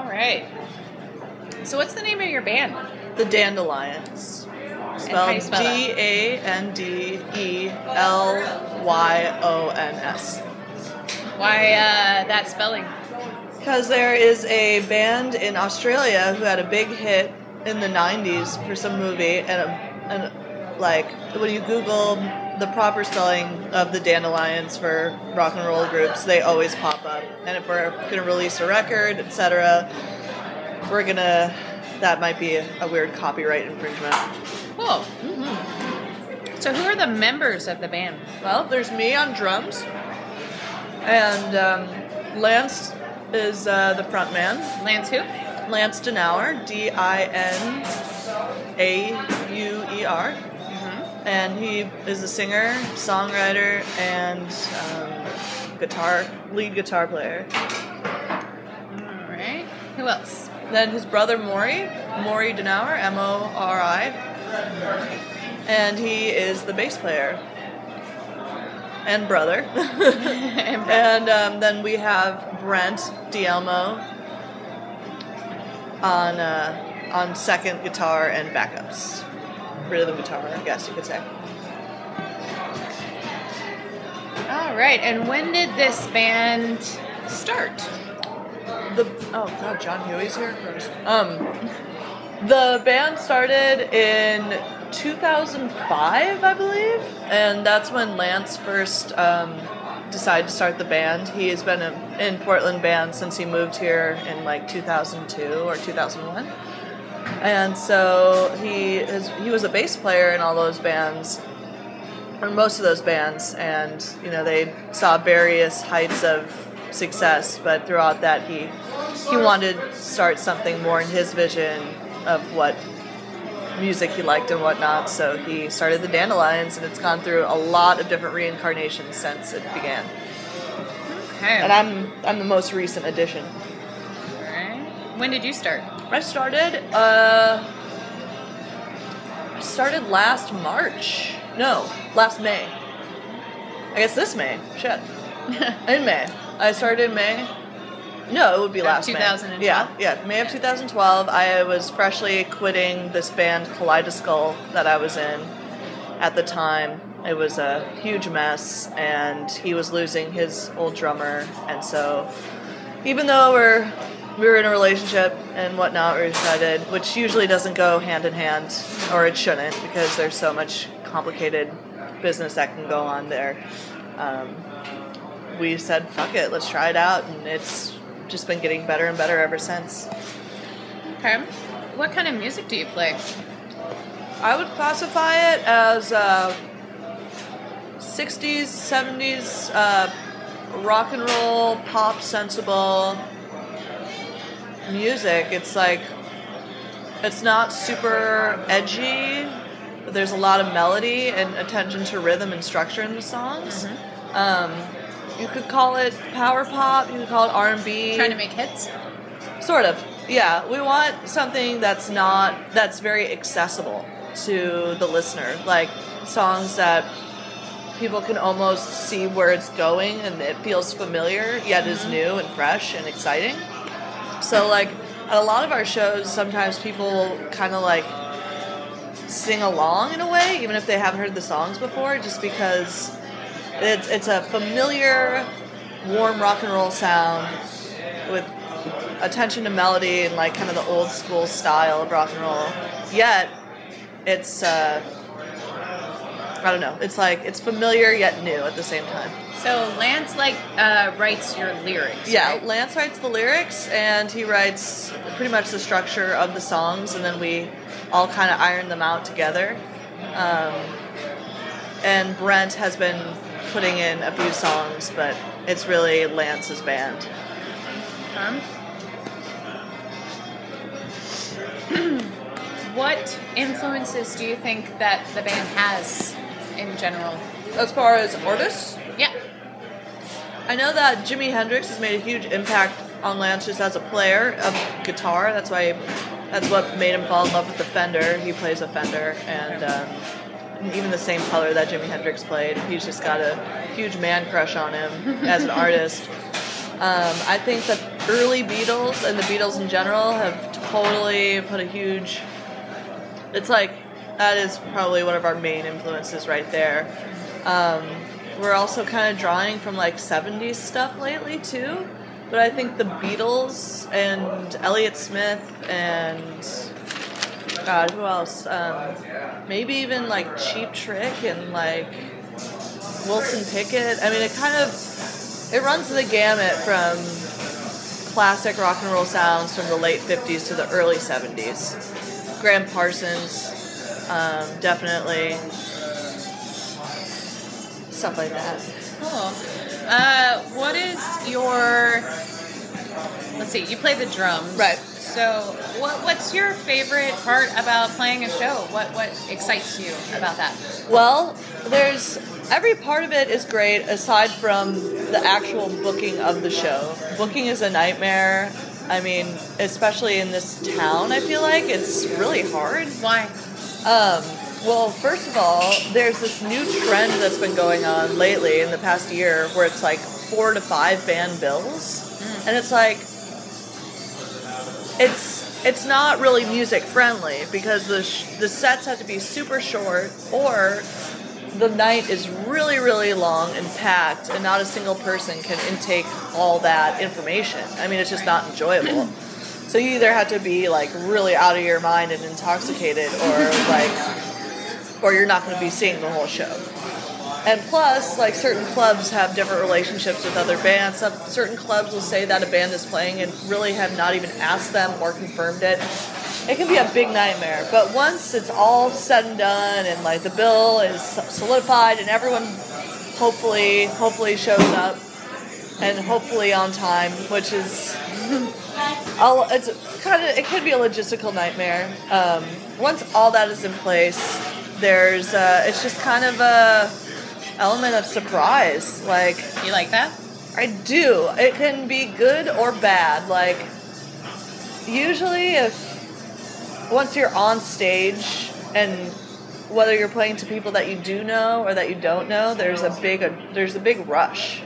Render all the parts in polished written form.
All right. So what's the name of your band? The Dandelyons. And how do you spell that? Dandelyons. Why that spelling? Because there is a band in Australia who had a big hit in the 90s for some movie, and like when you Google the proper spelling of the Dandelions for rock and roll groups, they always pop up. And if we're going to release a record, etc., that might be a weird copyright infringement. Cool. Mm-hmm. So who are the members of the band? Well, there's me on drums, and Lance is the front man. Lance who? Lance Dinauer, Dinauer. Mm-hmm. And he is a singer, songwriter, and lead guitar player. All right. Who else? Then his brother Maury Dinauer, Mori, and he is the bass player and brother. And then we have Brent Dielmo on second guitar and backups, rhythm guitar, I guess you could say. All right. And when did this band start? Oh God, John Huey's here first. The band started in 2005, I believe, and that's when Lance first decided to start the band. He has been in Portland band since he moved here in like 2002 or 2001, and so he was a bass player in all those bands, or most of those bands, and they saw various heights of success, but throughout that he wanted to start something more in his vision of what music he liked and whatnot, so he started the Dandelions, and it's gone through a lot of different reincarnations since it began. Okay. And I'm the most recent addition. All right. When did you start? I started last May. I guess this May. Shit. In May. I started in May. No, it would be last 2012? May. Yeah, May of 2012. I was freshly quitting this band Kaleidoskull that I was in at the time. It was a huge mess, and he was losing his old drummer, and so even though we were in a relationship and whatnot, we decided, which usually doesn't go hand in hand, or it shouldn't, because there's so much complicated business that can go on there. We said, fuck it, let's try it out, and it's just been getting better and better ever since. Okay. What kind of music do you play? I would classify it as 60s, 70s rock and roll, pop, sensible music. It's like, it's not super edgy, but there's a lot of melody and attention to rhythm and structure in the songs. Mm-hmm. You could call it power pop, you could call it R&B. Trying to make hits? Sort of, yeah. We want something that's very accessible to the listener. Like songs that people can almost see where it's going and it feels familiar, yet is new and fresh and exciting. So like at a lot of our shows, sometimes people kind of like sing along in a way, even if they haven't heard the songs before, just because it's a familiar, warm rock and roll sound with attention to melody and like kind of the old school style of rock and roll. Yet it's I don't know. It's like it's familiar yet new at the same time. So Lance writes your lyrics. Yeah, right? Lance writes the lyrics, and he writes pretty much the structure of the songs, and then we all kind of iron them out together. And Brent has been putting in a few songs, but it's really Lance's band. What influences do you think that the band has in general? As far as artists? Yeah. I know that Jimi Hendrix has made a huge impact on Lance just as a player of guitar. That's what made him fall in love with the Fender. He plays a Fender, and even the same color that Jimi Hendrix played. He's just got a huge man crush on him as an artist. I think the early Beatles and the Beatles in general have totally put a huge... It's like, that is probably one of our main influences right there. We're also kind of drawing from like 70s stuff lately too. But I think the Beatles and Elliott Smith and... God, who else? Maybe even like Cheap Trick and like Wilson Pickett. I mean, it runs the gamut from classic rock and roll sounds from the late 50s to the early 70s. Graham Parsons, definitely. Stuff like that. Cool. What is your... Let's see, you play the drums. Right. So what's your favorite part about playing a show? What excites you about that? Well, every part of it is great aside from the actual booking of the show. Booking is a nightmare. I mean, especially in this town, I feel like it's really hard. Why? Well, first of all, there's this new trend that's been going on lately in the past year where it's like 4 to 5 band bills. And it's like, it's not really music friendly because the sets have to be super short or the night is really, really long and packed and not a single person can intake all that information. I mean, it's just not enjoyable. So you either have to be like really out of your mind and intoxicated or you're not going to be seeing the whole show. And plus, like, certain clubs have different relationships with other bands. Certain clubs will say that a band is playing and really have not even asked them or confirmed it. It can be a big nightmare. But once it's all said and done and, like, the bill is solidified and everyone hopefully shows up and hopefully on time, which is... it could be a logistical nightmare. Once all that is in place, it's just kind of a... element of surprise. Like, you like that? I do. It can be good or bad. Like, usually once you're on stage and whether you're playing to people that you do know or that you don't know, there's a big rush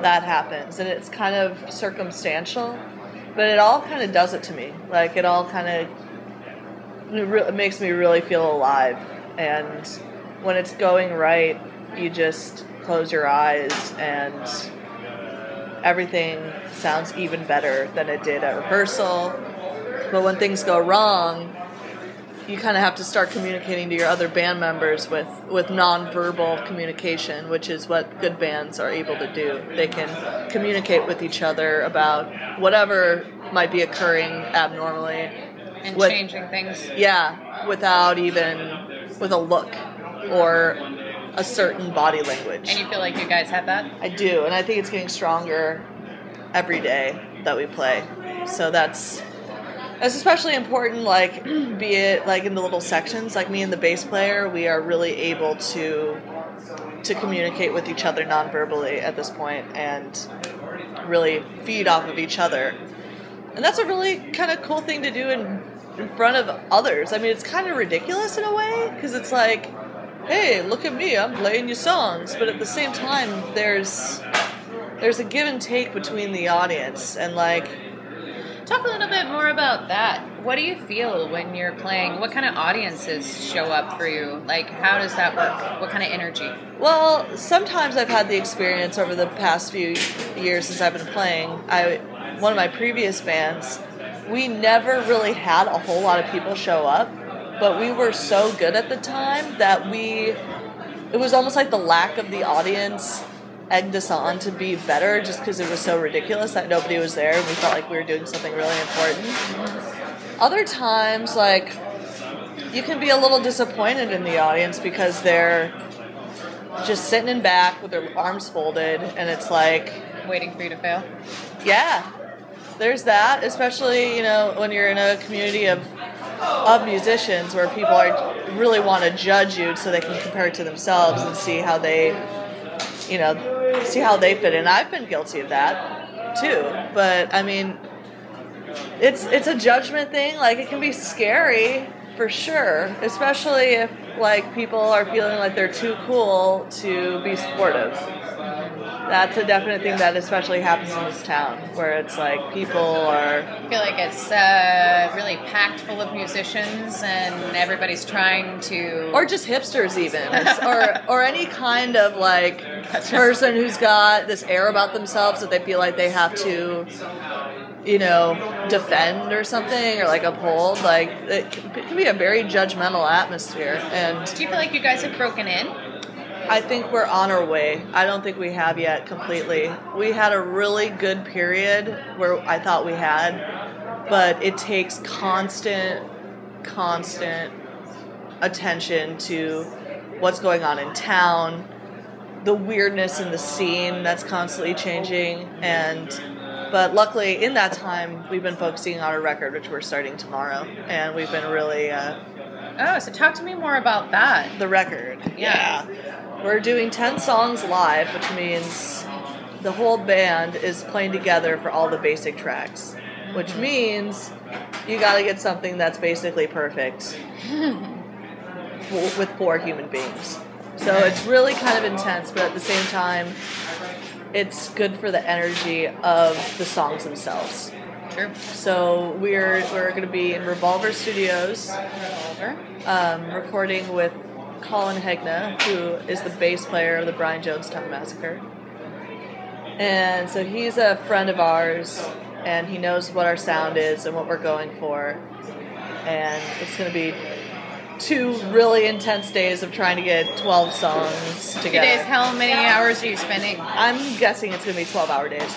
that happens and it's kind of circumstantial, but it all kind of does it to me. Like, it all kind of it makes me really feel alive, and when it's going right, you just close your eyes and everything sounds even better than it did at rehearsal. But when things go wrong, you kind of have to start communicating to your other band members with non-verbal communication, which is what good bands are able to do. They can communicate with each other about whatever might be occurring abnormally. And changing things. Yeah, without even with a look or a certain body language. And you feel like you guys have that? I do, and I think it's getting stronger every day that we play. So that's especially important, like, be it like in the little sections, like me and the bass player, we are really able to communicate with each other non-verbally at this point and really feed off of each other. And that's a really kind of cool thing to do in front of others. I mean, it's kind of ridiculous in a way, because it's like, hey, look at me, I'm playing you songs. But at the same time, there's a give and take between the audience. And, like... Talk a little bit more about that. What do you feel when you're playing? What kind of audiences show up for you? Like, how does that work? What kind of energy? Well, sometimes I've had the experience over the past few years since I've been playing. One of my previous bands, we never really had a whole lot of people show up. But we were so good at the time that it was almost like the lack of the audience egged us on to be better, just because it was so ridiculous that nobody was there and we felt like we were doing something really important. Other times, like, you can be a little disappointed in the audience because they're just sitting in back with their arms folded and it's like... Waiting for you to fail? Yeah. There's that, especially, you know, when you're in a community of musicians where people really want to judge you so they can compare it to themselves and see how they fit in. I've been guilty of that too, but I mean, it's a judgment thing. Like, it can be scary for sure, especially if, like, people are feeling like they're too cool to be supportive. That's a definite thing that especially happens in this town, where it's like people are... I feel like it's really packed full of musicians, and everybody's trying to... Or just hipsters even, or any kind of like person who's got this air about themselves that they feel like they have to, defend or something, or like uphold. Like it can be a very judgmental atmosphere. And do you feel like you guys have broken in? I think we're on our way. I don't think we have yet completely. We had a really good period where I thought we had, but it takes constant attention to what's going on in town, the weirdness in the scene that's constantly changing, but luckily in that time we've been focusing on a record which we're starting tomorrow, and we've been really so talk to me more about that. The record. Yeah. We're doing 10 songs live, which means the whole band is playing together for all the basic tracks, which means you gotta get something that's basically perfect with 4 human beings. So it's really kind of intense, but at the same time, it's good for the energy of the songs themselves. True. So we're going to be in Revolver Studios, recording with Colin Hegna, who is the bass player of the Brian Jonestown Massacre. And so he's a friend of ours, and he knows what our sound is and what we're going for. And it's going to be 2 really intense days of trying to get 12 songs together. 2 days, how many hours are you spending? I'm guessing it's going to be 12-hour days.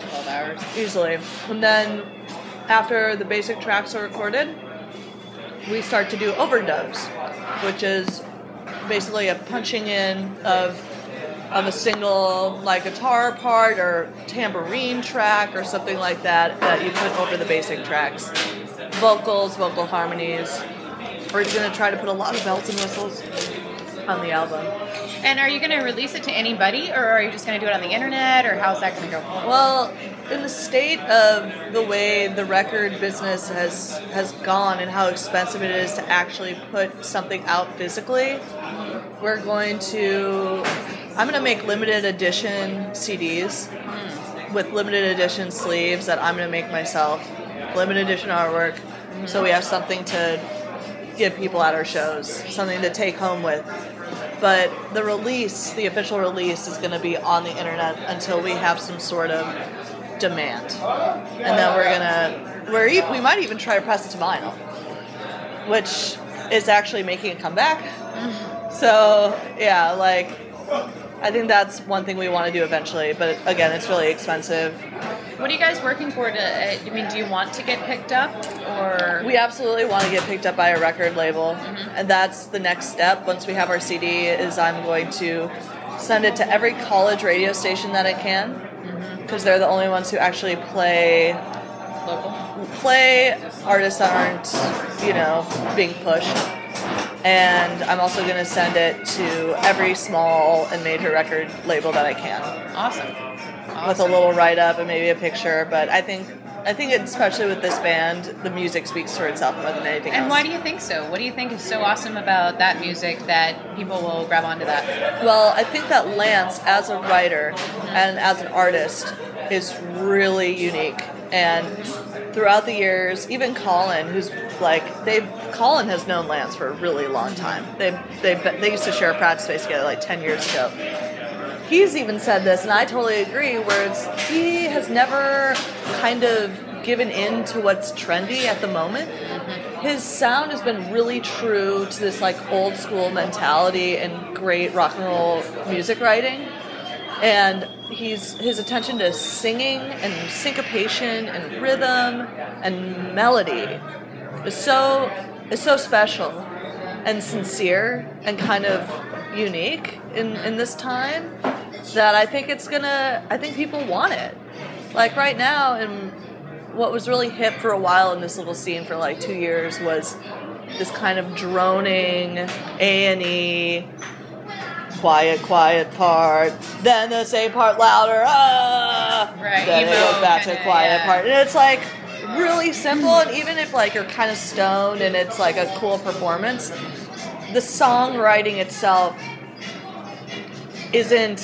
12 hours. Easily. And then after the basic tracks are recorded, we start to do overdubs, which is basically a punching in of a single like guitar part or tambourine track or something like that you put over the basic tracks. Vocals, vocal harmonies. We're going to try to put a lot of bells and whistles on the album. And are you going to release it to anybody, or are you just going to do it on the internet, or how's that going to go? Well, in the state of the way the record business has gone and how expensive it is to actually put something out physically, I'm going to make limited edition CDs with limited edition sleeves that I'm going to make myself, limited edition artwork, so we have something to give people at our shows, something to take home with. But the official release is going to be on the internet until we have some sort of demand. And then we might even try to press it to vinyl, which is actually making a comeback. So, yeah, I think that's one thing we want to do eventually, but again, it's really expensive. What are you guys working for? Do you want to get picked up, or? We absolutely want to get picked up by a record label, and that's the next step. Once we have our CD, is I'm going to send it to every college radio station that I can, because they're the only ones who actually play artists that aren't, being pushed. And I'm also going to send it to every small and major record label that I can. Awesome. With a little write-up and maybe a picture. But I think especially with this band, the music speaks for itself more than anything else. And why do you think so? What do you think is so awesome about that music that people will grab onto that? Well, I think that Lance, as a writer and as an artist, is really unique. And throughout the years, even Colin, Colin has known Lance for a really long time. They used to share a practice space together 10 years ago. He's even said this, and I totally agree, where he has never kind of given in to what's trendy at the moment. His sound has been really true to this old school mentality and great rock and roll music writing. And his attention to singing and syncopation and rhythm and melody is so special and sincere and kind of unique in this time that I think people want it. Right now, and what was really hip for a while in this little scene for 2 years was this kind of droning A&E, quiet part, then the same part louder, right, then it goes back to quiet part. And it's really simple, and even if you're kind of stoned and it's a cool performance, the songwriting itself isn't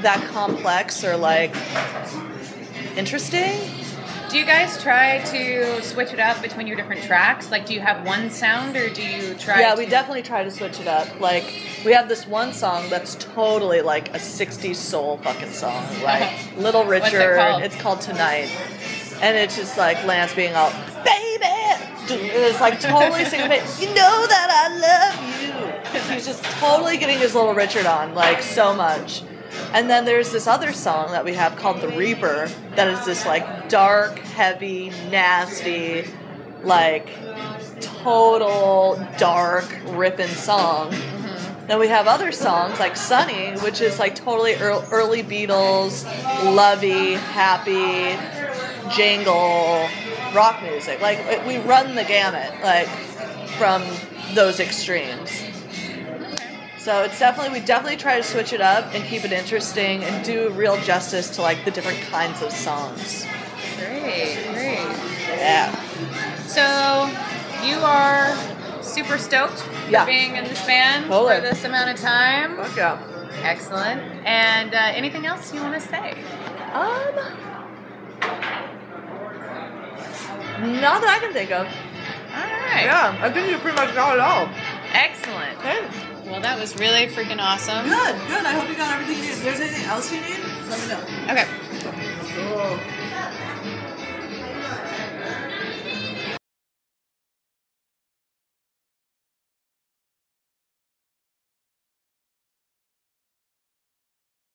that complex or like interesting. Do you guys try to switch it up between your different tracks? Like, do you have one sound, or do you try? Yeah, we definitely try to switch it up. Like, we have this one song that's totally like a '60s soul fucking song, like Little Richard. What's it called? It's called Tonight, and it's just like Lance being all, baby. It's like totally singing. You know that I love you. He's just totally getting his Little Richard on, like so much. And then there's this other song that we have called The Reaper that is this like dark, heavy, nasty, like total dark ripping song. Mm-hmm. Then we have other songs like Sunny, which is like totally early Beatles, lovey, happy, jangle, rock music. Like we run the gamut like from those extremes. So it's we definitely try to switch it up and keep it interesting and do real justice to like the different kinds of songs. Great. Yeah. So you are super stoked for being in this band for this amount of time. Fuck yeah. Excellent. And anything else you want to say? Not that I can think of. All right. Yeah, I think you pretty much got it all. Excellent. Thanks. Well, that was really freaking awesome. Good. I hope you got everything you need. If there's anything else you need, let me know. Okay. Cool.